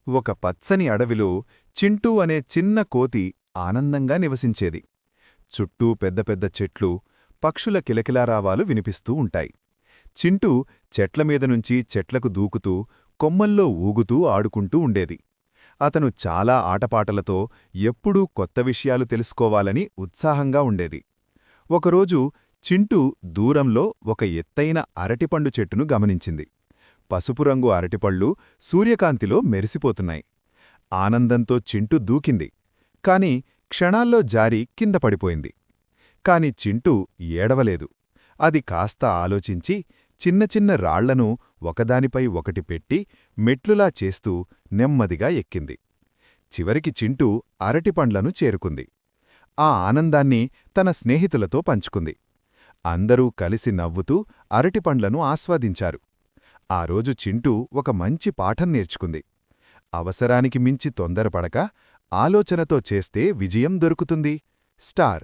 ఒక పచ్చని అడవిలో చింటూ అనే చిన్న కోతి ఆనందంగా నివసించేది. చుట్టూ పెద్ద పెద్ద చెట్లు, పక్షుల కిలకిలారావాలు వినిపిస్తూ ఉంటాయి. చింటూ చెట్లమీదనుంచి చెట్లకు దూకుతూ, కొమ్మల్లో ఊగుతూ ఆడుకుంటూ ఉండేది. అతను చాలా ఆటపాటలతో ఎప్పుడూ కొత్త విషయాలు తెలుసుకోవాలని ఉత్సాహంగా ఉండేది. ఒకరోజు చింటూ దూరంలో ఒక ఎత్తైన అరటిపండు చెట్టును గమనించింది. పసుపు రంగు అరటిపళ్ళు సూర్యకాంతిలో మెరిసిపోతున్నాయి. ఆనందంతో చింటూ దూకింది. కాని క్షణాల్లో జారి కింద పడిపోయింది. కాని చింటూ ఏడవలేదు. అది కాస్త ఆలోచించి చిన్న చిన్న రాళ్లను ఒకదానిపై ఒకటి పెట్టి మెట్లులా చేస్తూ నెమ్మదిగా ఎక్కింది. చివరికి చింటూ అరటిపండ్లను చేరుకుంది. ఆ ఆనందాన్ని తన స్నేహితులతో పంచుకుంది. అందరూ కలిసి నవ్వుతూ అరటిపండ్లను ఆస్వాదించారు. ఆ రోజు చింటూ ఒక మంచి పాఠం నేర్చుకుంది. అవసరానికి మించి తొందరపడక, ఆలోచనతో చేస్తే విజయం దొరుకుతుంది. స్టార్